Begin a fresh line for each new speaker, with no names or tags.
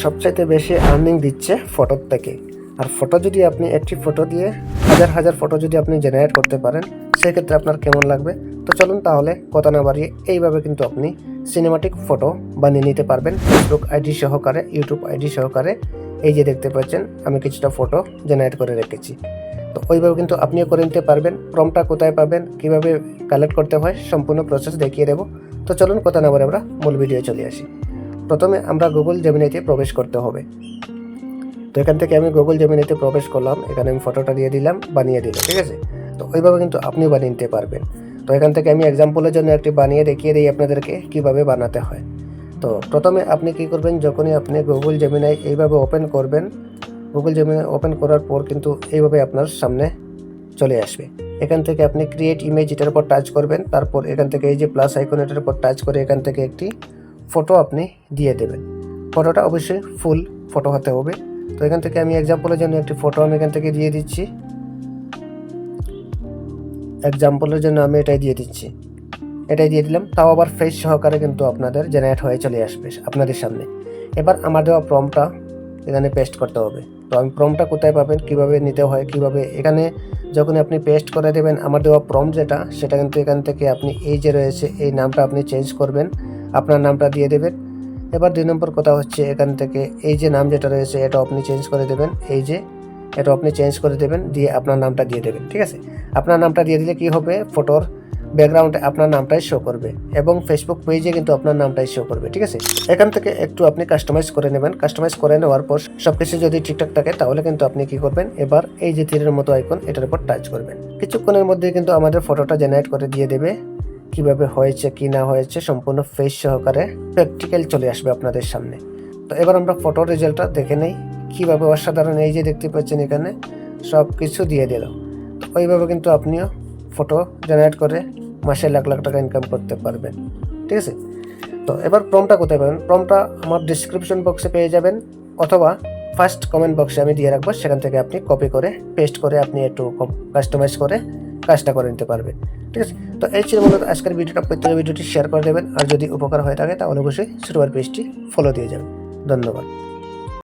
সবচাইতে বেশি আর্নিং দিচ্ছে ফটোর থেকে। আর ফটো যদি আপনি একটি ফটো দিয়ে হাজার হাজার ফটো যদি আপনি জেনারেট করতে পারেন, সেক্ষেত্রে আপনার কেমন লাগবে? তো চলুন তাহলে কথা না বাড়িয়ে এইভাবে কিন্তু আপনি সিনেমাটিক ফটো বানিয়ে নিতে পারবেন ফেসবুক আইডি সহকারে, ইউটিউব আইডি সহকারে। এই যে দেখতে পাচ্ছেন আমি কিছুটা ফটো জেনারেট করে রেখেছি। তো ওইভাবে কিন্তু আপনিও করে নিতে পারবেন। প্রম্পটটা কোথায় পাবেন, কিভাবে কালেক্ট করতে হয়, সম্পূর্ণ প্রসেস দেখিয়ে দেবো। তো চলুন কথা না বলে আমরা মূল ভিডিও চলে আসি। প্রথমে আমরা গুগল জেমিনিতে প্রবেশ করতে হবে। তো এখান থেকে আমি গুগল জেমিনিতে প্রবেশ করলাম, এখানে আমি ফটোটা দিয়ে দিলাম, বানিয়ে দিলাম, ঠিক আছে। তো ওইভাবে কিন্তু আপনিও বানিয়ে নিতে পারবেন। তো এখান থেকে আমি এক্সাম্পলের জন্য একটি বানিয়ে দেখিয়ে দিই আপনাদেরকে কিভাবে বানাতে হয়। তো প্রথমে আপনি কি করবেন, যখনই আপনি গুগল জেমিনাই এইভাবে ওপেন করবেন, গুগল জেমিনাই ওপেন করার পর কিন্তু এইভাবে আপনার সামনে চলে আসবে। এখান থেকে আপনি ক্রিয়েট ইমেজ এটার উপর টাচ করবেন, তারপর এখান থেকে এই যে প্লাস আইকন এটার উপর টাচ করে এখান থেকে একটি ফটো আপনি দিয়ে দেবেন। ফটোটা অবশ্যই ফুল ফটো হতে হবে। তো এখান থেকে আমি এক্সাম্পলের জন্য একটি ফটো আমি এখান থেকে দিয়ে দিচ্ছি। এক্সাম্পলের জন্য আমি এটাই দিয়ে দিলাম। তাও আবার ফেস সহকারে কিন্তু আপনাদের জেনারেট হয়ে চলে আসবে আপনাদের সামনে। এবার আমার দেওয়া প্রম্পটটা এখানে পেস্ট করতে হবে। তো আমি প্রম্পটটা কোথায় পাবেন, কিভাবে নিতে হয়, কিভাবে এখানে যখন আপনি পেস্ট করে দেবেন আমার দেওয়া প্রম্পট যেটা, সেটা কিন্তু এখান থেকে আপনি এই যে রয়েছে এই নামটা আপনি চেঞ্জ করবেন, আপনার নামটা দিয়ে দেবেন। এবার 2 নম্বর কথা হচ্ছে এখান থেকে এই যে নাম যেটা রয়েছে এটা আপনি চেঞ্জ করে দেবেন, এই যে এটা আপনি চেঞ্জ করে দেবেন, দিয়ে আপনার নামটা দিয়ে দেবেন, ঠিক আছে। আপনার নামটা দিয়ে দিলে কি হবে, ফটোর ব্যাকগ্রাউন্ডে আপনার নামটাই শো করবে এবং ফেসবুক পেজে কিন্তু আপনার নামটাই শো করবে, ঠিক আছে। এখান থেকে একটু আপনি কাস্টমাইজ করে নেবেন। কাস্টমাইজ করে নেওয়ার পর সবকিছু যদি ঠিকঠাক থাকে তাহলে কিন্তু আপনি কি করবেন, এবার এই যে তীরের মতো আইকন এটার উপর টাচ করবেন। কিছুক্ষণের মধ্যে কিন্তু আমাদের ফটোটা জেনারেট করে দিয়ে দেবে। কিভাবে হয়েছে কি না হয়েছে সম্পূর্ণ ফেস সহকারে প্র্যাকটিক্যাল চলে আসবে আপনাদের সামনে। তো এবার আমরা ফটোর রেজাল্টটা দেখে নেই কিভাবে অসাধারণ। এই যে দেখতে পাচ্ছেন এখানে সব কিছু দিয়ে দিল। ওইভাবে কিন্তু আপনিও ফটো জেনারেট করে মাসে লাখ লাখ টাকা ইনকাম করতে পারবেন, ঠিক আছে। তো এবার প্রম্পটটা কোথায় পাবেন, প্রম্পটটা আমার ডিসক্রিপশন বক্সে পেয়ে যাবেন, অথবা ফার্স্ট কমেন্ট বক্সে আমি দিয়ে রাখবো, সেখান থেকে আপনি কপি করে পেস্ট করে আপনি একটু কাস্টমাইজ করে কাজটা করে নিতে পারবেন, ঠিক আছে। তো এই ছিল মূলত আজকের ভিডিওটা। প্রত্যেক ভিডিওটি শেয়ার করে দেবেন, আর যদি উপকার হয়ে থাকে তাহলে অবশ্যই ছোটবার পেজটি ফলো দিয়ে যাবেন। ধন্যবাদ।